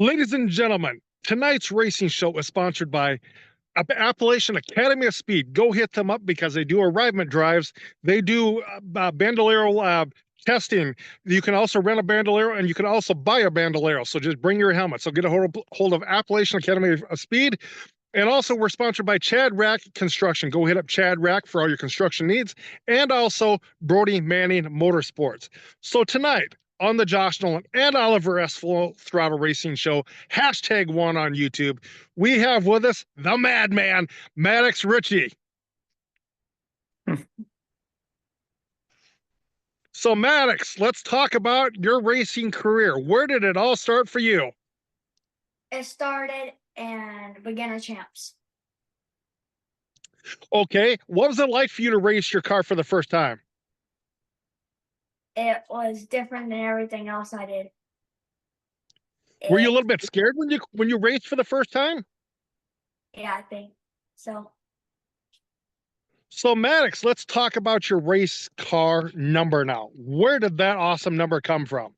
Ladies and gentlemen, tonight's racing show is sponsored by Appalachian Academy of Speed. Go hit them up because they do arrivement drives. They do bandolero testing. You can also rent a bandolero and you can also buy a bandolero. So just bring your helmet. So get a hold of Appalachian Academy of Speed. And also, we're sponsored by Chad Rack Construction. Go hit up Chad Rack for all your construction needs, and also Brody Manning Motorsports. So tonight on the Josh Nolan and Oliver S. Full Throttle Racing Show, #1 on YouTube, we have with us the madman, Maddax Ritchie. So Maddax, let's talk about your racing career. Where did it all start for you? It started in beginner champs. Okay, what was it like for you to race your car for the first time? It was different than everything else I did. Were you a little bit scared when you raced for the first time? Yeah, I think so. So Maddax, let's talk about your race car number now. Where did that awesome number come from?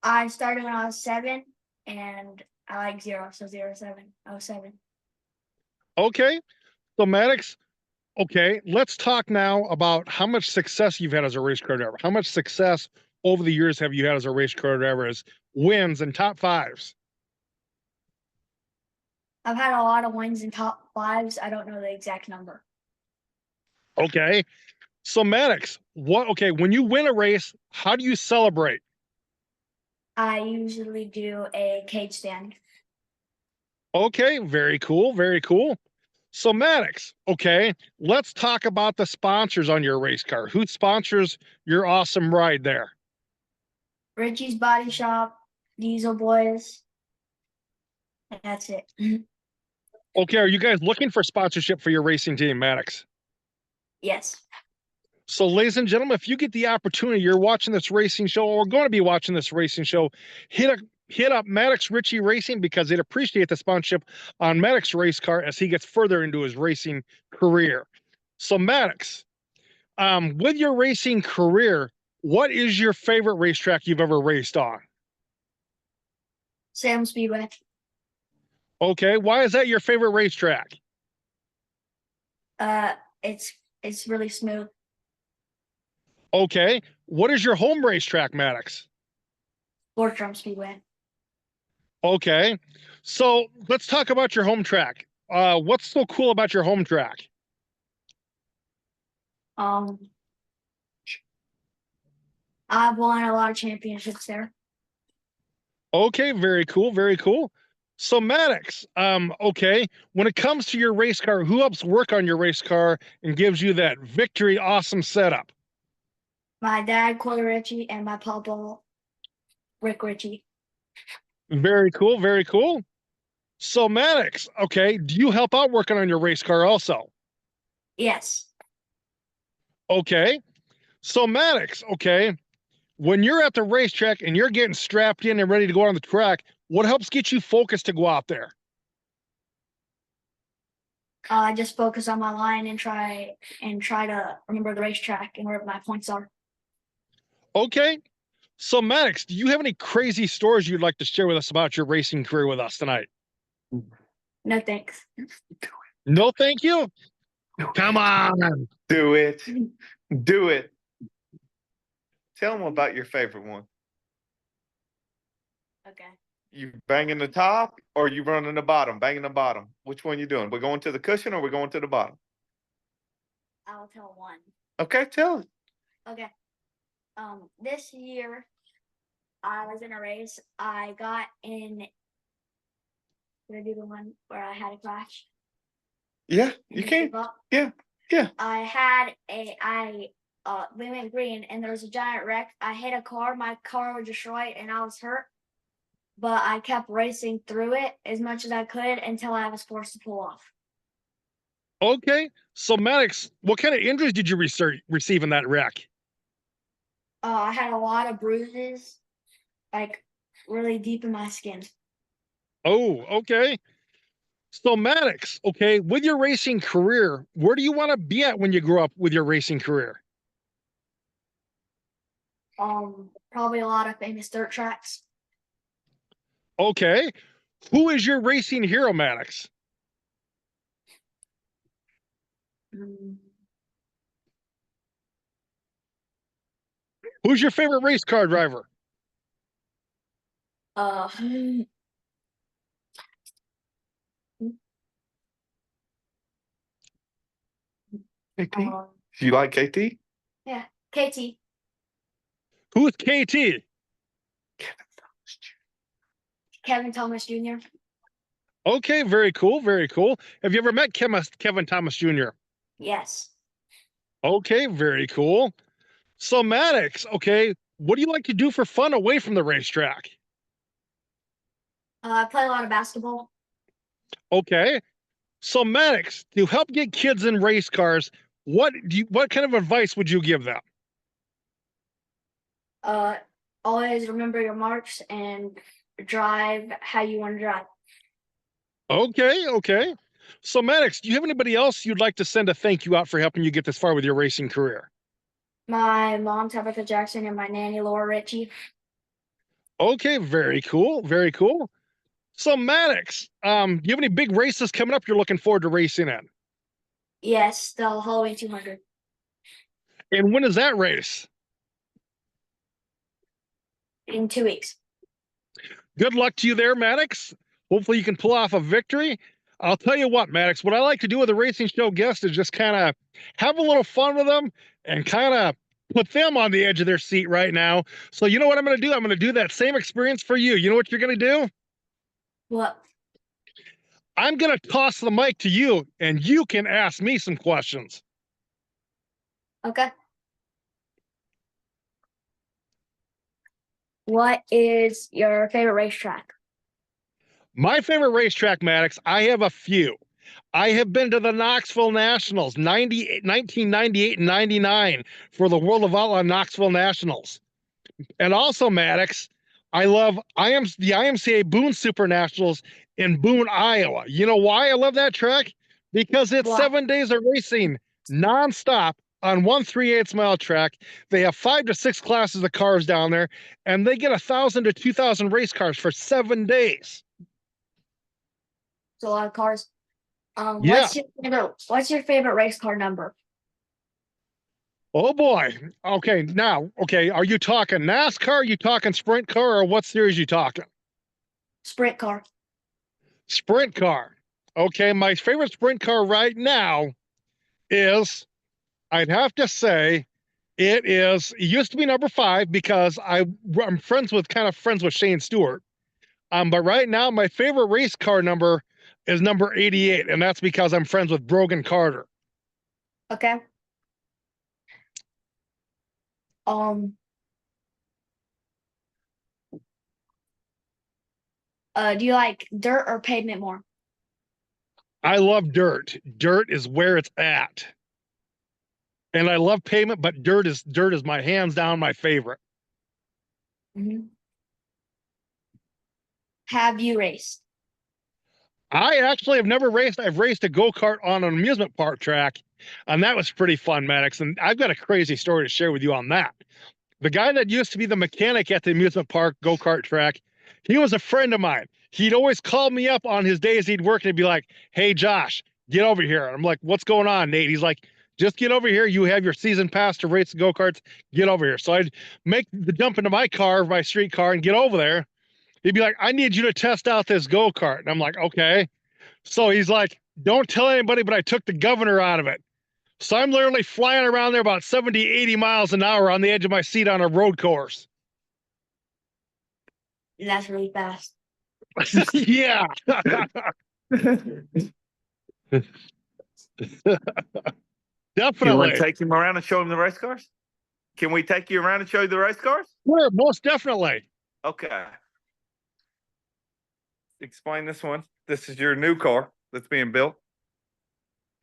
I started when I was 7, and I like 0, so 07. I was 7. Okay, so Maddax, okay, let's talk now about how much success you've had as a race car driver. How much success over the years have you had as a race car driver as wins and top fives? I've had a lot of wins in top 5s. I don't know the exact number. Okay, so Maddax, when you win a race, how do you celebrate? I usually do a cage stand. Okay, very cool, very cool. So Maddax, okay, let's talk about the sponsors on your race car. Who sponsors your awesome ride there? Ritchie's Body Shop, Diesel Boys, and that's it. Okay, are you guys looking for sponsorship for your racing team, Maddax? Yes. So, ladies and gentlemen, if you get the opportunity, you're watching this racing show or going to be watching this racing show, hit up Maddax Ritchie Racing because they'd appreciate the sponsorship on Maddax race car as he gets further into his racing career. So, Maddax, with your racing career, what is your favorite racetrack you've ever raced on? Salem Speedway. Okay, why is that your favorite racetrack? It's really smooth. Okay, what is your home racetrack, Maddax? Bortram Speedway. Okay, so let's talk about your home track. What's so cool about your home track? I've won a lot of championships there. Okay, very cool, very cool. So Maddax, okay, when it comes to your race car, who helps work on your race car and gives you that victory awesome setup? My dad, Corey Ritchie, and my papa, Rick Ritchie. Very cool, very cool. So Maddax, okay, do you help out working on your race car also? Yes. Okay, so Maddax, okay, when you're at the racetrack and you're getting strapped in and ready to go on the track, what helps get you focused to go out there? I just focus on my line and try to remember the racetrack and where my points are. Okay, so Maddax, do you have any crazy stories you'd like to share with us about your racing career with us tonight? No thanks. No, thank you. Come on. Do it. Do it. Tell them about your favorite one. Okay. You banging the top or you running the bottom? Banging the bottom. Which one you doing? We're going to the cushion or we're going to the bottom? I'll tell one. Okay, tell it. Okay. This year I was in a race. I got in. Did I do the one where I had a crash? Yeah, you can. Yeah, yeah. We went green and there was a giant wreck. I hit a car. My car was destroyed and I was hurt. But I kept racing through it as much as I could until I was forced to pull off. Okay, so Maddax, what kind of injuries did you receive in that wreck? I had a lot of bruises, like really deep in my skin. Oh, okay. So Maddax, okay, with your racing career, where do you want to be at when you grow up with your racing career? Probably a lot of famous dirt tracks. Okay. Who is your racing hero, Maddax? Mm, Who's your favorite race car driver? Uh, KT? um, You like KT? yeah, KT. Who's KT? Kevin Thomas Jr. Okay, very cool, very cool. Have you ever met Kevin Thomas Jr.? Yes. Okay, very cool. So Maddax, okay, what do you like to do for fun away from the racetrack? I play a lot of basketball. Okay. So Maddax, to help get kids in race cars, what kind of advice would you give them? Uh, always remember your marks and drive how you want to drive. Okay, okay. So Maddax, do you have anybody else you'd like to send a thank you out for helping you get this far with your racing career? My mom, Tabitha Jackson, and my nanny, Laura Ritchie. Okay, very cool, very cool. So Maddax, do you have any big races coming up you're looking forward to racing in? Yes, the Halloween 200 And when is that race? in 2 weeks. Good luck to you there, Maddax. Hopefully you can pull off a victory. I'll tell you what, Maddax, what I like to do with a racing show guest is just kind of have a little fun with them and kind of put them on the edge of their seat right now. So you know what I'm going to do? I'm going to do that same experience for you. You know what you're going to do? What? I'm going to toss the mic to you and you can ask me some questions. Okay. What is your favorite racetrack? My favorite racetrack, Maddax, I have a few. I have been to the Knoxville Nationals, 1998 and 99 for the World of Outlaw Knoxville Nationals. And also, Maddax, I love the IMCA Boone Super Nationals in Boone, Iowa. You know why I love that track? Because it's What? 7 days of racing nonstop on 1/3/8 mile track. They have 5 to 6 classes of cars down there, and they get 1,000 to 2,000 race cars for 7 days. It's a lot of cars. Yeah. What's your favorite race car number? Oh boy. Okay. Now, okay. Are you talking NASCAR? Are you talking sprint car, or what series you talking? Sprint car. Sprint car. Okay. My favorite sprint car right now is, I'd have to say, it used to be number 5 because I'm kind of friends with Shane Stewart. But right now my favorite race car number is number 88, and that's because I'm friends with Brogan Carter. Okay. Um. Do you like dirt or pavement more? I love dirt. Dirt is where it's at. And I love pavement, but dirt is my hands down my favorite. Mm-hmm. Have you raced? I actually have never raced. I've raced a go-kart on an amusement park track, and that was pretty fun, Maddax. And I've got a crazy story to share with you on that. The guy that used to be the mechanic at the amusement park go-kart track, he was a friend of mine. He'd always call me up on his days he'd work and he'd be like, "Hey, Josh, get over here." And I'm like, "What's going on, Nate?" He's like, "Just get over here. You have your season pass to race the go-karts. Get over here." So I'd make the jump into my street car, and get over there. He'd be like, "I need you to test out this go-kart." And I'm like, "Okay." So he's like, "Don't tell anybody, but I took the governor out of it." So I'm literally flying around there about 70, 80 miles an hour on the edge of my seat on a road course. That's really fast. Yeah. You want Definitely. to take him around and show him the race cars? Can we take you around and show you the race cars? Sure, most definitely. Okay. Explain this one. This is your new car that's being built,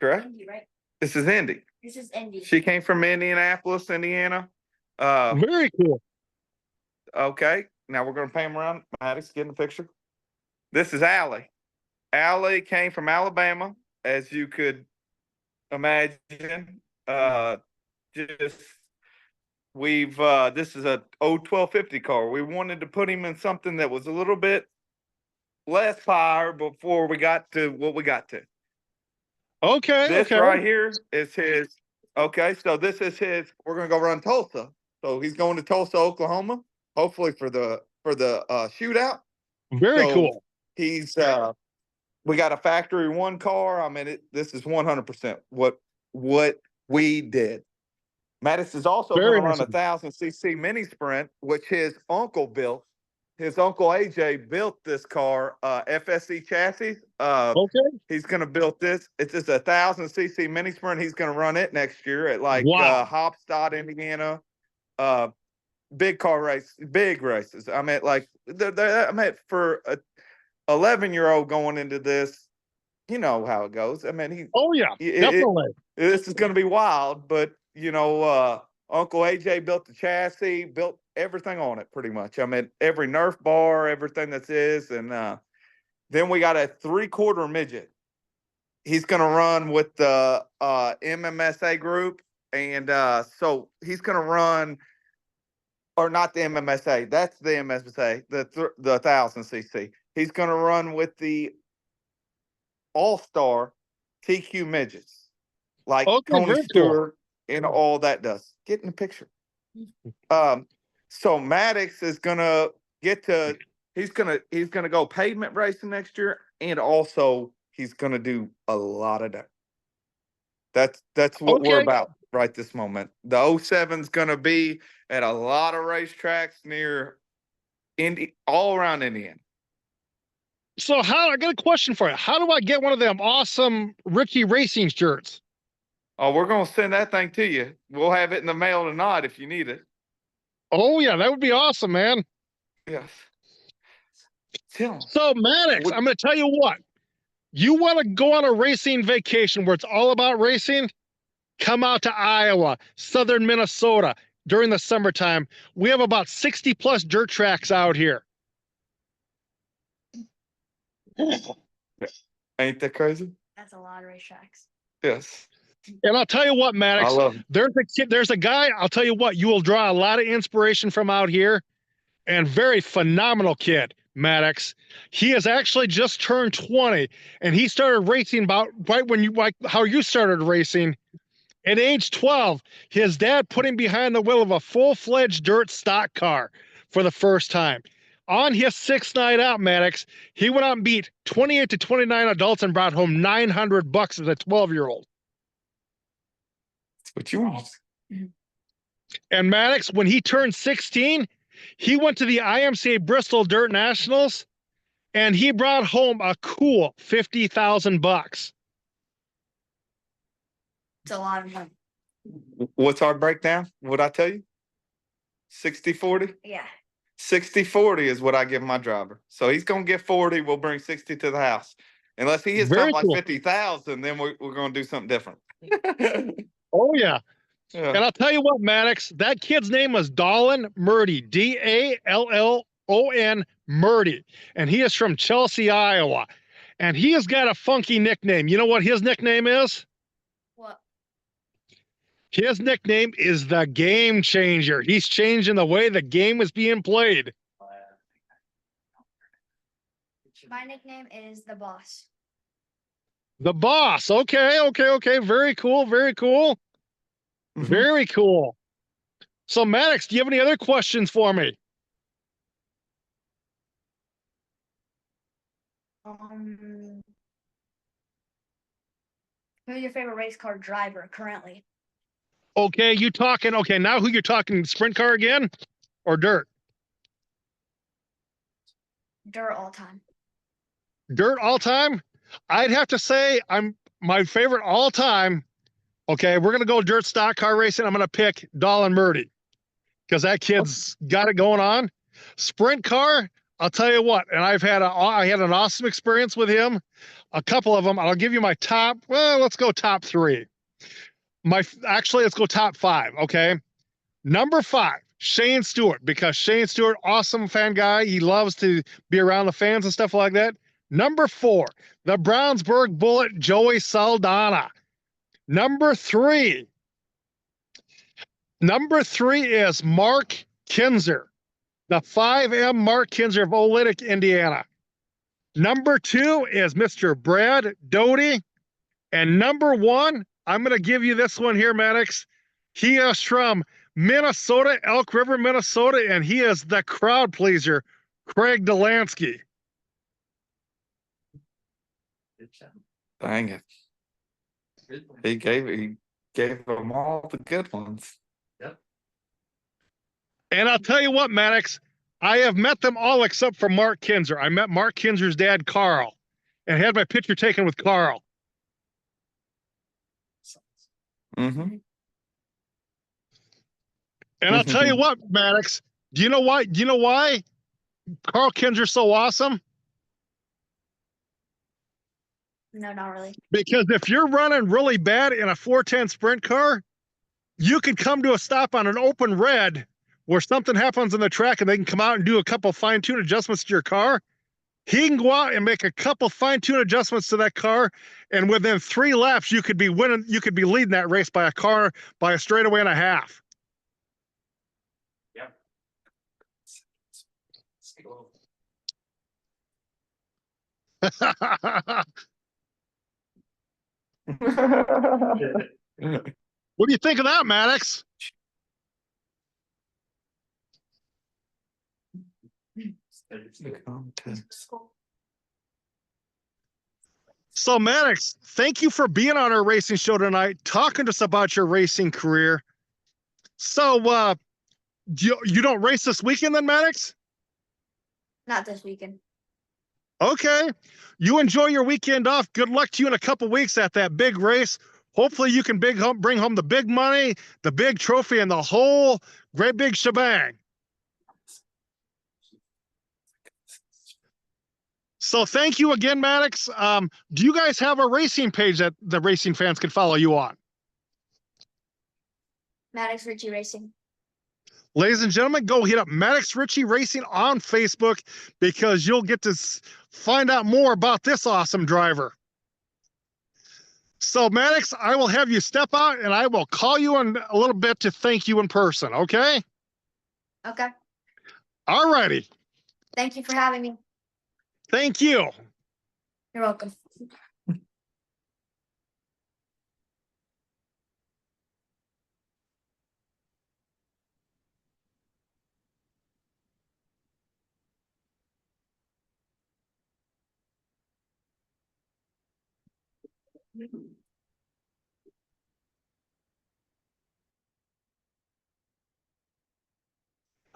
correct? Indy, right? This is Indy. This is Indy. She came from Indianapolis, Indiana. Very cool. Okay. Now we're going to pay him around. Maddax, get in the picture. This is Allie. Allie came from Alabama, as you could imagine. This is a old 1250 car. We wanted to put him in something that was a little bit less power before we got to what we got to. Okay. This Okay. right here is his. Okay, so this is his. We're gonna go run Tulsa. So he's going to Tulsa, Oklahoma, hopefully for the shootout. Very So cool. he's we got a factory one car. I mean, this is 100% what we did. Maddax is also going Very to run a awesome. 1000cc mini sprint, which his uncle built. His uncle AJ built this car, FSC chassis. Okay. He's going to build this. It's just a 1000cc mini sprint. He's going to run it next year at like Wow. Hopstad, Indiana. Big car race, big races. I mean, like I mean, for a 11-year-old going into this, you know how it goes. I mean, Oh yeah, definitely. this is going to be wild, but you know, Uncle AJ built the chassis, built everything on it pretty much. I mean, every Nerf bar, everything that is, and then we got a 3/4 midget. He's going to run with the MMSA group, and so he's going to run, or not the MMSA. That's the MMSA, the 1000cc. He's going to run with the All-Star TQ midgets, like Okay, Tony very cool. Stewart and all that does. Get in the picture. So Maddax is gonna get to. He's gonna go pavement racing next year, and also he's gonna do a lot of that. That's what we're Okay. about right this moment. The 07's gonna be at a lot of racetracks near all around Indiana. So I got a question for you. How do I get one of them awesome Ritchie racing shirts? Oh, we're gonna send that thing to you. We'll have it in the mail tonight if you need it. Oh yeah, that would be awesome, man. Yes. Tell 'em. So Maddax, I'm gonna tell you what. You want to go on a racing vacation where it's all about racing? Come out to Iowa, southern Minnesota during the summertime. We have about 60 plus dirt tracks out here. Ain't that crazy? That's a lot of racetracks. Yes. And I'll tell you what, I Maddax, love it. there's a guy, I'll tell you what, you will draw a lot of inspiration from out here, and very phenomenal kid, Maddax. He has actually just turned 20, and he started racing about right when like how you started racing. At age 12, his dad put him behind the wheel of a full-fledged dirt stock car for the first time. On his 6th night out, Maddax, he went out and beat 28 to 29 adults and brought home $900 as a 12-year-old. What you want? And Maddax, when he turned 16, he went to the IMCA Bristol Dirt Nationals, and he brought home a cool $50,000. It's a lot of money. What's our breakdown? What'd I tell you? 60-40? Yeah. 60-40 is what I give my driver. So he's gonna get 40. We'll bring 60 to the house. Unless he hits Very something cool. like 50,000, then we're gonna do something different. Oh yeah. Yeah. And I'll tell you what, Maddax, that kid's name was Nolan Murdy, Dallon Murdy, and he is from Chelsea, Iowa. And he has got a funky nickname. You know what his nickname is? What? His nickname is the Game Changer. He's changing the way the game is being played. My nickname is the boss. The Boss. Okay. Very cool. Mhm. Very cool. So, Maddax, do you have any other questions for me? Who's your favorite race car driver currently? Okay, now who you're talking, sprint car again or dirt? Dirt all time. Dirt all time? I'd have to say my favorite all time. Okay, we're gonna go dirt stock car racing. I'm gonna pick Nolan Murdy because that kid's got it going on. Sprint car, I'll tell you what, and I had an awesome experience with him. A couple of them. I'll give you my top. Well, let's go top 3. Let's go top 5. Okay, number 5, Shane Stewart, because Shane Stewart, awesome fan guy. He loves to be around the fans and stuff like that. Number 4, the Brownsburg Bullet, Joey Saldana. Number 3 is Mark Kinzer, the 5M Mark Kinzer of Olytic, Indiana. Number 2 is Mr. Brad Doty. And number 1, I'm going to give you this one here, Maddax. He is from Minnesota, Elk River, Minnesota, and he is the crowd pleaser, Craig Delansky. Dang it. He gave them all the good ones. And I'll tell you what, Maddax, I have met them all except for Mark Kinzer. I met Mark Kinzer's dad, Carl, and had my picture taken with Carl. Mm-hmm. And I'll tell you what, Maddax, do you know why? Do you know why Carl Kinzer's so awesome? No, not really. Because if you're running really bad in a 410 sprint car, you could come to a stop on an open red where something happens on the track and they can come out and do a couple fine-tune adjustments to your car. He can go out and make a couple fine-tune adjustments to that car, and within 3 laps, you could be winning. You could be leading that race by a straightaway and a half. Yeah. What do you think of that, Maddax? So, Maddax, thank you for being on our racing show tonight, talking to us about your racing career. So, you don't race this weekend then, Maddax? Not this weekend. Okay. You enjoy your weekend off. Good luck to you in a couple weeks at that big race. Hopefully you can bring home the big money, the big trophy, and the whole great big shebang. So thank you again, Maddax. Do you guys have a racing page that the racing fans can follow you on? Maddax Ritchie Racing. Ladies and gentlemen, go hit up Maddax Ritchie Racing on Facebook because you'll get to find out more about this awesome driver. So, Maddax, I will have you step out and I will call you in a little bit to thank you in person, okay? Okay. All righty. Thank you for having me. Thank you. You're welcome.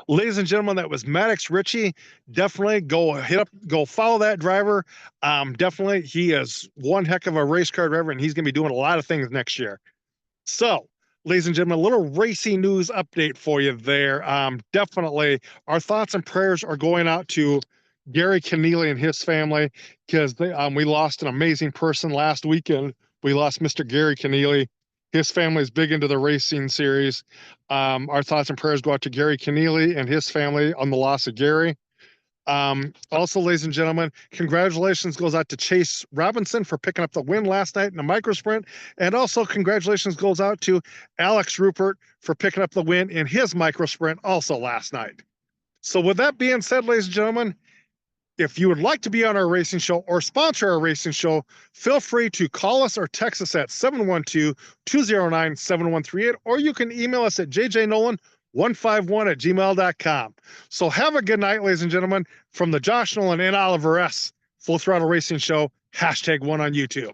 Ladies and gentlemen, that was Maddax Ritchie. Definitely go follow that driver. Definitely, he is one heck of a race car driver, and he's going to be doing a lot of things next year. So, ladies and gentlemen, a little racing news update for you there. Definitely, our thoughts and prayers are going out to Gary Keneally and his family because we lost an amazing person last weekend. We lost Mr. Gary Keneally. His family is big into the racing series. Our thoughts and prayers go out to Gary Keneally and his family on the loss of Gary. Also, ladies and gentlemen, congratulations goes out to Chase Robinson for picking up the win last night in the micro sprint. And also congratulations goes out to Alex Rupert for picking up the win in his micro sprint also last night. So with that being said, ladies and gentlemen, if you would like to be on our racing show or sponsor our racing show, feel free to call us or text us at 712-209-7138, or you can email us at jjnolan151@gmail.com. So have a good night, ladies and gentlemen, from the Josh Nolan and Oliver S. Full Throttle Racing Show, #1 on YouTube.